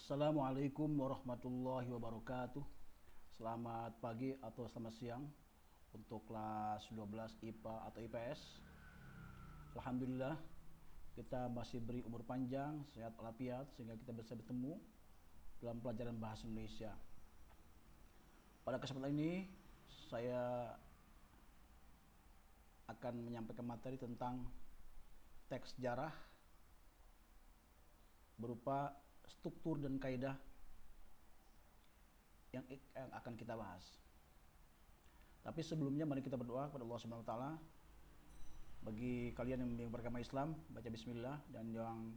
Assalamualaikum warahmatullahi wabarakatuh. Selamat pagi atau selamat siang untuk kelas 12 IPA atau IPS. Alhamdulillah kita masih beri umur panjang, sehat walafiat sehingga kita bisa bertemu dalam pelajaran bahasa Indonesia. Pada kesempatan ini saya akan menyampaikan materi tentang teks sejarah berupa struktur dan kaidah yang akan kita bahas. Tapi sebelumnya mari kita berdoa kepada Allah Subhanahu wa taala. Bagi kalian yang beragama Islam, baca bismillah, dan yang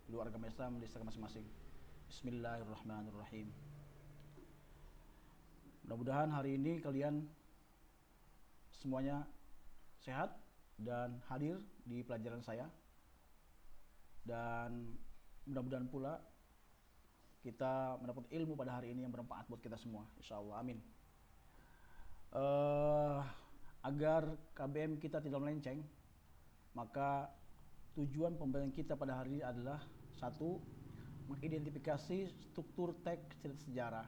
di luar agama Islam lisan masing-masing. Bismillahirrahmanirrahim. Mudah-mudahan hari ini kalian semuanya sehat dan hadir di pelajaran saya. Dan mudah-mudahan pula kita mendapat ilmu pada hari ini yang bermanfaat buat kita semua, insyaallah, amin. Agar KBM kita tidak melenceng, maka tujuan pembelajaran kita pada hari ini adalah satu, mengidentifikasi struktur teks cerita sejarah.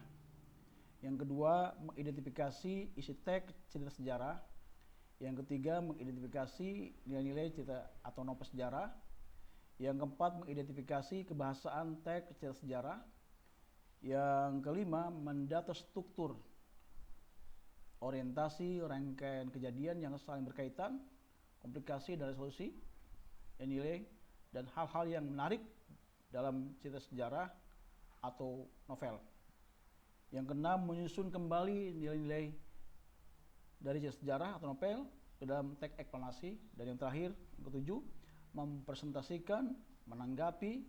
Yang kedua, mengidentifikasi isi teks cerita sejarah. Yang ketiga, mengidentifikasi nilai-nilai cerita atau novel sejarah. Yang keempat, mengidentifikasi kebahasaan teks cerita sejarah. Yang kelima, mendata struktur, orientasi, rangkaian kejadian yang saling berkaitan, komplikasi dan resolusi, nilai, dan hal-hal yang menarik dalam cerita sejarah atau novel. Yang keenam, menyusun kembali nilai-nilai dari cerita sejarah atau novel ke dalam teks eksplanasi. Dan yang terakhir, yang ketujuh, mempresentasikan, menanggapi,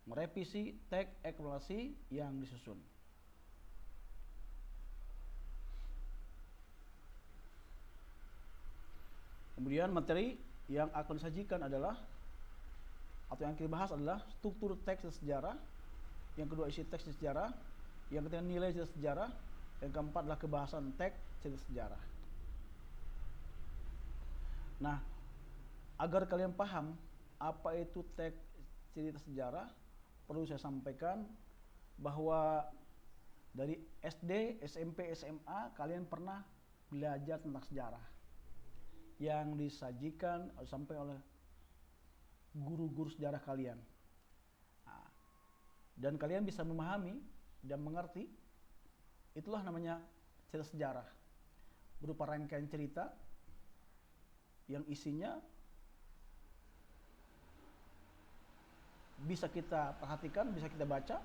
merevisi teks eksplanasi yang disusun. Kemudian materi yang akan disajikan adalah, atau yang kita bahas adalah struktur teks sejarah. Yang kedua, isi teks sejarah. Yang ketiga, nilai cerita sejarah. Yang keempat adalah kebahasan teks cerita sejarah. Nah, agar kalian paham apa itu teks cerita sejarah, perlu saya sampaikan bahwa dari SD, SMP, SMA kalian pernah belajar tentang sejarah yang disajikan sampai oleh guru-guru sejarah kalian. Nah, dan kalian bisa memahami dan mengerti, itulah namanya cerita sejarah, berupa rangkaian cerita yang isinya bisa kita perhatikan, bisa kita baca,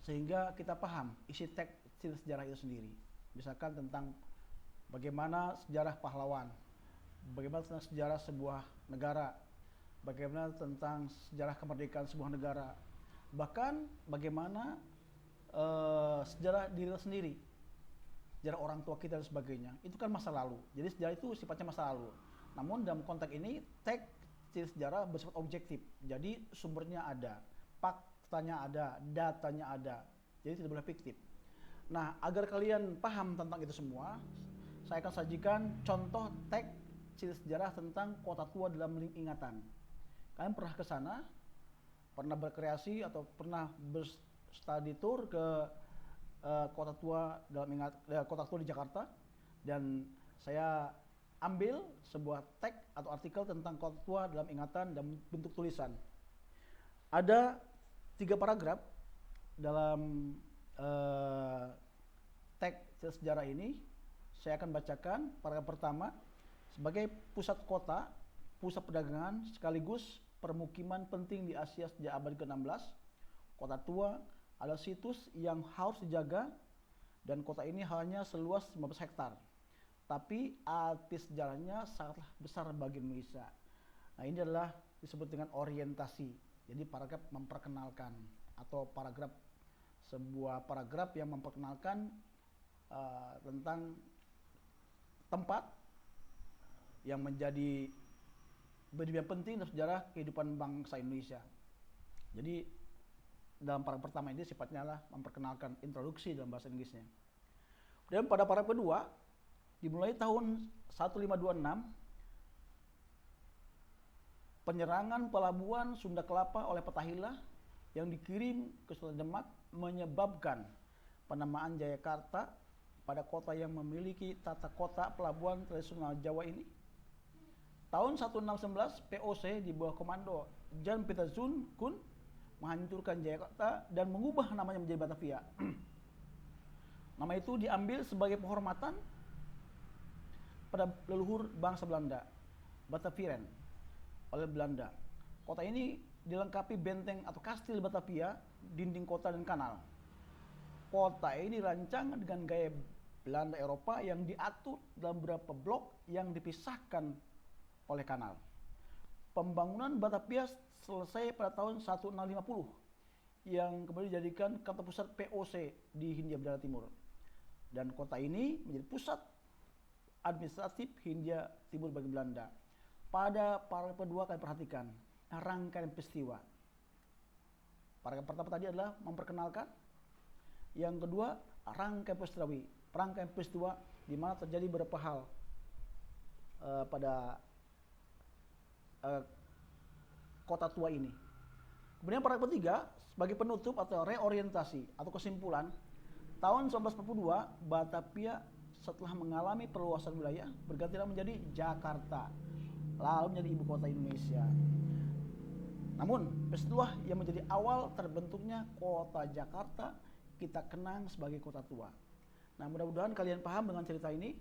sehingga kita paham isi teks cerita sejarah itu sendiri. Misalkan tentang bagaimana sejarah pahlawan, bagaimana tentang sejarah sebuah negara, bagaimana tentang sejarah kemerdekaan sebuah negara, bahkan bagaimana sejarah diri kita sendiri, sejarah orang tua kita dan sebagainya. Itu kan masa lalu. Jadi sejarah itu sifatnya masa lalu. Namun dalam konteks ini teks cerita sejarah bersifat objektif. Jadi sumbernya ada, faktanya ada, datanya ada. Jadi tidak boleh fiktif. Nah, agar kalian paham tentang itu semua, saya akan sajikan contoh teks cerita sejarah tentang kota tua dalam link ingatan. Kalian pernah ke sana, pernah berkreasi atau pernah berstudy tour ke kota tua kota tua di Jakarta, dan saya ambil sebuah teks atau artikel tentang kota tua dalam ingatan dan bentuk tulisan. Ada 3 paragraf dalam teks sejarah ini. Saya akan bacakan paragraf pertama. Sebagai pusat kota, pusat perdagangan sekaligus permukiman penting di Asia sejak abad ke-16, kota tua adalah situs yang harus dijaga, dan kota ini hanya seluas 15 hektar. Tapi arti sejarahnya sangatlah besar bagi Indonesia. Nah, ini adalah disebut dengan orientasi. Jadi paragraf memperkenalkan, atau sebuah paragraf yang memperkenalkan tentang tempat yang menjadi bagian penting dalam sejarah kehidupan bangsa Indonesia. Jadi dalam paragraf pertama ini sifatnya adalah memperkenalkan, introduksi dalam bahasa Inggrisnya. Dan pada paragraf kedua, dimulai tahun 1526, penyerangan pelabuhan Sunda Kelapa oleh Fatahillah yang dikirim ke Sultan Demak menyebabkan penamaan Jayakarta pada kota yang memiliki tata kota pelabuhan tradisional Jawa ini. Tahun 1619 POC di bawah komando Jan Peter Zoon Kun menghancurkan Jayakarta dan mengubah namanya menjadi Batavia. Nama itu diambil sebagai penghormatan pada leluhur bangsa Belanda, Batavieren, oleh Belanda. Kota ini dilengkapi benteng atau kastil Batavia, dinding kota dan kanal. Kota ini dirancang dengan gaya Belanda Eropa yang diatur dalam beberapa blok yang dipisahkan oleh kanal. Pembangunan Batavia selesai pada tahun 1650 yang kemudian dijadikan kantor pusat POC di Hindia Belanda Timur. Dan kota ini menjadi pusat administratif Hindia Timur bagi Belanda. Pada paragraf kedua kalian perhatikan rangkaian peristiwa. Paragraf pertama tadi adalah memperkenalkan. Yang kedua rangkaian peristiwa di mana terjadi beberapa hal pada kota tua ini. Kemudian paragraf ketiga sebagai penutup atau reorientasi atau kesimpulan, tahun 1942 Batavia setelah mengalami perluasan wilayah berganti nama menjadi Jakarta, lalu menjadi ibu kota Indonesia. Namun peristiwa yang menjadi awal terbentuknya kota Jakarta kita kenang sebagai kota tua. Nah, mudah-mudahan kalian paham dengan cerita ini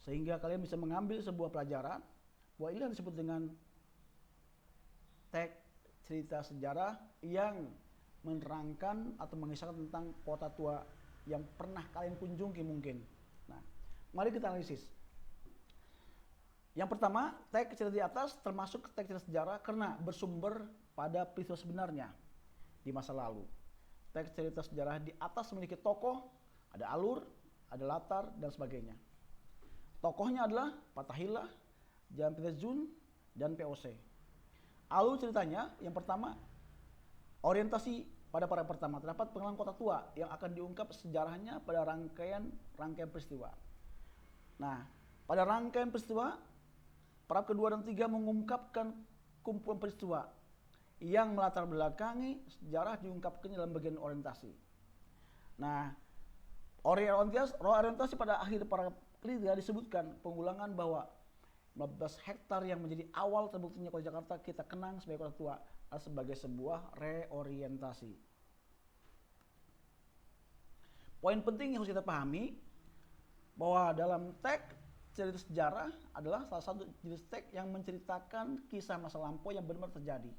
sehingga kalian bisa mengambil sebuah pelajaran bahwa ini yang disebut dengan teks cerita sejarah yang menerangkan atau mengisahkan tentang kota tua yang pernah kalian kunjungi mungkin. Nah, mari kita analisis. Yang pertama, teks cerita di atas termasuk teks cerita sejarah karena bersumber pada peristiwa sebenarnya di masa lalu. Teks cerita sejarah di atas memiliki tokoh, ada alur, ada latar, dan sebagainya. Tokohnya adalah Fatahillah, Jan Peter Zoon, dan POC. Alur ceritanya, yang pertama, orientasi pada para pertama terdapat pengenalan kota tua yang akan diungkap sejarahnya pada rangkaian peristiwa. Nah, pada rangkaian peristiwa, paragraf kedua dan tiga mengungkapkan kumpulan peristiwa yang melatar belakangi sejarah diungkapkan dalam bagian orientasi. Nah, orientasi pada akhir paragraf ketiga disebutkan pengulangan bahwa 15 hektar yang menjadi awal terbuktinya kota Jakarta kita kenang sebagai kota tua sebagai sebuah reorientasi. Poin penting yang harus kita pahami bahwa dalam teks cerita sejarah adalah salah satu jenis teks yang menceritakan kisah masa lampau yang benar-benar terjadi.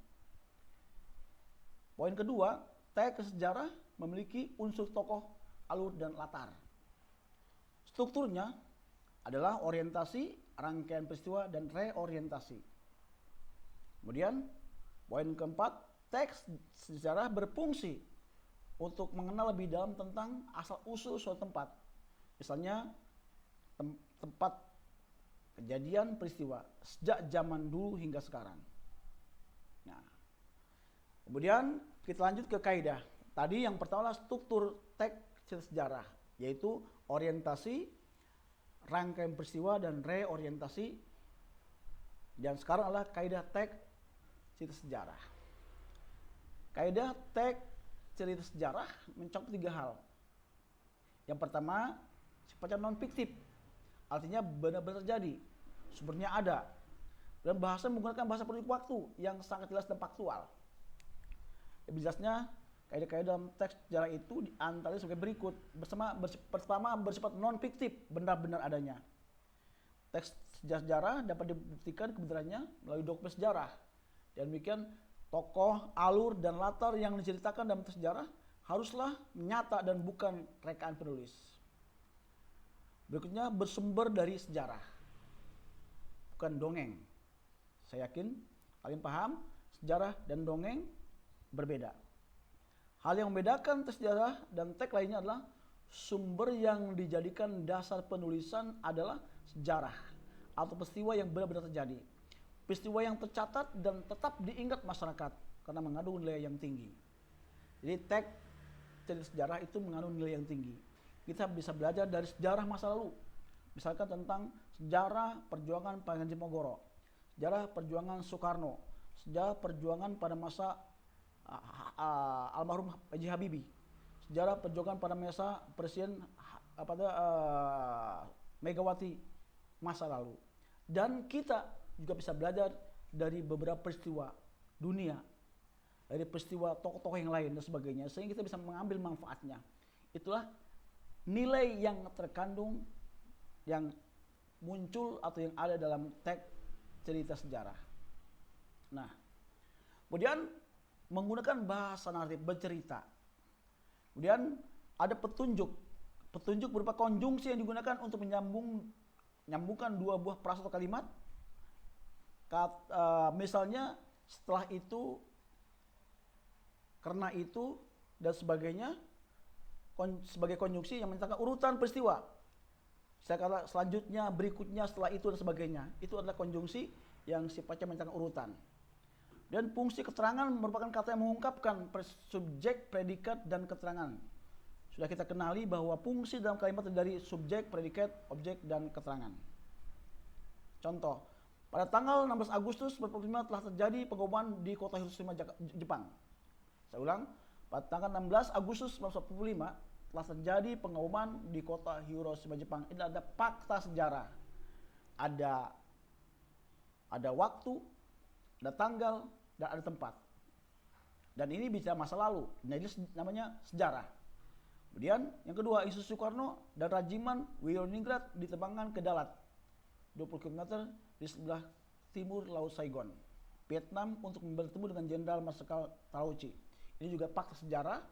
Poin kedua, teks sejarah memiliki unsur tokoh, alur, dan latar. Strukturnya adalah orientasi, rangkaian peristiwa, dan reorientasi. Kemudian, poin keempat, teks sejarah berfungsi untuk mengenal lebih dalam tentang asal-usul suatu tempat. Misalnya, tempat kejadian peristiwa sejak zaman dulu hingga sekarang. Nah, kemudian kita lanjut ke kaidah. Tadi yang pertama adalah struktur teks sejarah, yaitu orientasi, rangkaian peristiwa, dan reorientasi. Dan sekarang adalah kaidah teks cerita sejarah. Kaidah teks cerita sejarah mencakup 3 hal. Yang pertama, sifatnya non-fiktif, artinya benar-benar terjadi, sumbernya ada, dan bahasa menggunakan bahasa produk waktu yang sangat jelas dan faktual. Lebih jelasnya, kaidah-kaidah dalam teks sejarah itu diantaranya sebagai berikut. Pertama, bersifat non-fiktif, benar-benar adanya. Teks sejarah dapat dibuktikan kebenarannya melalui dokumen sejarah. Dan demikian, tokoh, alur, dan latar yang diceritakan dalam teks sejarah haruslah nyata dan bukan rekaan penulis. Berikutnya, bersumber dari sejarah, bukan dongeng. Saya yakin kalian paham, sejarah dan dongeng berbeda. Hal yang membedakan teks sejarah dan teks lainnya adalah sumber yang dijadikan dasar penulisan adalah sejarah atau peristiwa yang benar-benar terjadi. Peristiwa yang tercatat dan tetap diingat masyarakat karena mengandung nilai yang tinggi. Jadi teks cerita sejarah itu mengandung nilai yang tinggi. Kita bisa belajar dari sejarah masa lalu. Misalkan tentang sejarah perjuangan Pangeran Diponegoro, sejarah perjuangan Soekarno, sejarah perjuangan pada masa almarhum Haji Habibie, sejarah perjuangan pada masa Presiden pada Megawati masa lalu. Dan kita juga bisa belajar dari beberapa peristiwa dunia, dari peristiwa tokoh-tokoh yang lain dan sebagainya, sehingga kita bisa mengambil manfaatnya. Itulah nilai yang terkandung, yang muncul atau yang ada dalam teks cerita sejarah. Nah, kemudian menggunakan bahasa naratif bercerita. Kemudian ada petunjuk. Petunjuk berupa konjungsi yang digunakan untuk menyambungkan dua buah frasa atau kalimat. Misalnya setelah itu, karena itu, dan sebagainya, sebagai konjungsi yang menyatakan urutan peristiwa. Saya kata selanjutnya, berikutnya, setelah itu, dan sebagainya. Itu adalah konjungsi yang sifatnya menyatakan urutan. Dan fungsi keterangan merupakan kata yang mengungkapkan subjek, predikat, dan keterangan. Sudah kita kenali bahwa fungsi dalam kalimat dari subjek, predikat, objek, dan keterangan. Contoh, pada tanggal 16 Agustus 1945 telah terjadi pengumuman di kota Hiroshima, Jepang. Saya ulang, pada tanggal 16 Agustus 1945 telah terjadi pengumuman di kota Hiroshima, Jepang. Ini ada fakta sejarah. Ada waktu, ada tanggal, dan ada tempat. Dan ini bicara masa lalu. Nah, ini namanya sejarah. Kemudian yang kedua, isu Soekarno dan Rajiman Wiruningrat diterbangkan ke Dalat 20 km di sebelah timur Laut Saigon, Vietnam, untuk bertemu dengan Jenderal Marskal Terauchi. Ini juga fakta sejarah.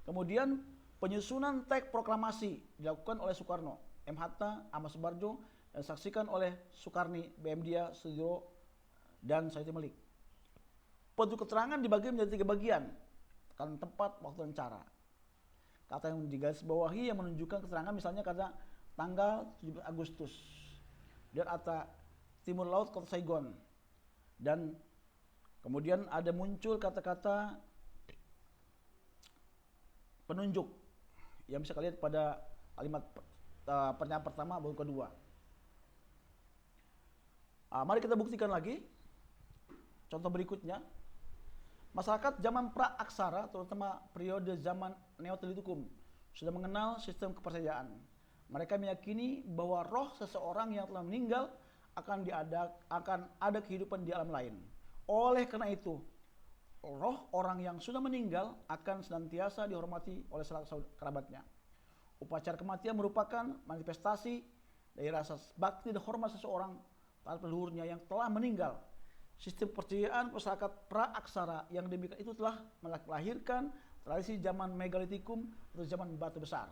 Kemudian penyusunan teks proklamasi dilakukan oleh Soekarno, M. Hatta, Ahmad Subarjo, dan disaksikan oleh Soekarni, BM Dia, Sudiro, dan Said Malik. Petunjuk keterangan dibagi menjadi 3 bagian, kan tempat, waktu, dan cara. Kata yang digarisbawahi yang menunjukkan keterangan, misalnya kata tanggal 17 Agustus, dan kata timur laut kota Saigon, dan kemudian ada muncul kata-kata penunjuk yang bisa kalian pada kalimat pernyataan pertama baru kedua. Mari kita buktikan lagi. Contoh berikutnya, masyarakat zaman pra-aksara, terutama periode zaman Neolitikum, sudah mengenal sistem kepercayaan. Mereka meyakini bahwa roh seseorang yang telah meninggal akan ada kehidupan di alam lain. Oleh karena itu, roh orang yang sudah meninggal akan senantiasa dihormati oleh salah kerabatnya. Upacara kematian merupakan manifestasi dari rasa bakti dan hormat seseorang terhadap leluhurnya yang telah meninggal. Sistem percayaan masyarakat pra-aksara yang demikian itu telah melahirkan tradisi zaman Megalitikum atau zaman batu besar.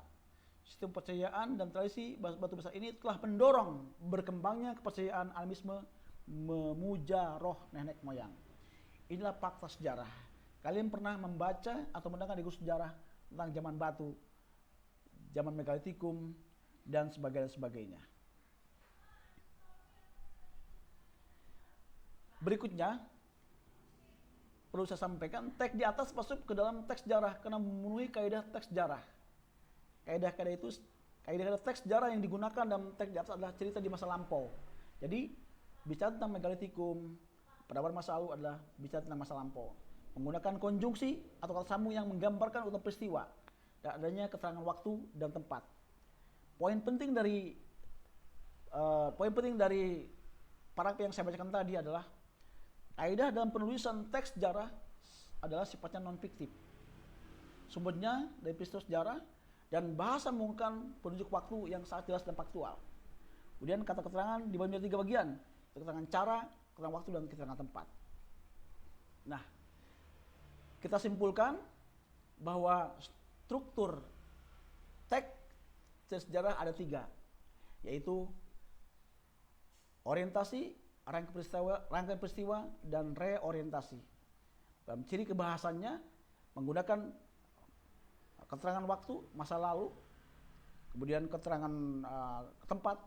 Sistem percayaan dan tradisi batu besar ini telah mendorong berkembangnya kepercayaan animisme memuja roh nenek moyang. Inilah fakta sejarah. Kalian pernah membaca atau mendengar di buku sejarah tentang zaman batu, zaman Megalitikum, dan sebagainya. Berikutnya, perlu saya sampaikan, teks di atas masuk ke dalam teks sejarah karena memenuhi kaidah teks sejarah. Kaidah teks sejarah yang digunakan dalam teks di atas adalah cerita di masa lampau. Jadi, bicara tentang Megalitikum, peradaban masa lalu adalah bicara tentang masa lampau. Menggunakan konjungsi atau kata sambung yang menggambarkan urutan peristiwa dan adanya keterangan waktu dan tempat. Poin penting dari paragraf yang saya bacakan tadi adalah kaidah dalam penulisan teks sejarah adalah sifatnya non-fiktif. Sumbernya dari peristiwa sejarah dan bahasa menggunakan penunjuk waktu yang sangat jelas dan faktual. Kemudian kata keterangan dibagi menjadi 3 bagian, keterangan cara, keterangan waktu, dan keterangan tempat. Nah, kita simpulkan bahwa struktur teks sejarah ada 3, yaitu orientasi, rangkaian peristiwa, dan reorientasi. Dalam ciri kebahasannya menggunakan keterangan waktu, masa lalu, kemudian keterangan tempat,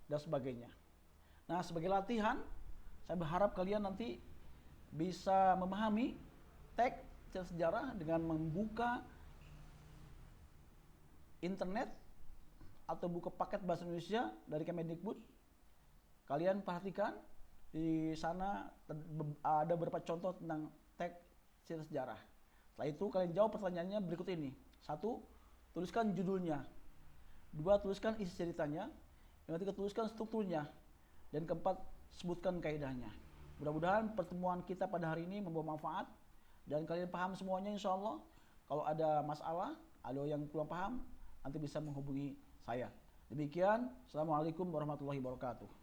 dan sebagainya. Nah, sebagai latihan, saya berharap kalian nanti bisa memahami teks sejarah dengan membuka internet atau buka paket bahasa Indonesia dari Kemendikbud. Kalian perhatikan di sana ada beberapa contoh tentang teks sila sejarah. Setelah itu kalian jawab pertanyaannya berikut ini. 1. Tuliskan judulnya. 2. Tuliskan isi ceritanya. Yang ketiga, tuliskan strukturnya. Dan keempat, sebutkan kaidahnya. Mudah-mudahan pertemuan kita pada hari ini membawa manfaat dan kalian paham semuanya insya Allah. Kalau ada masalah, ada yang kurang paham, nanti bisa menghubungi saya. Demikian, Assalamualaikum warahmatullahi wabarakatuh.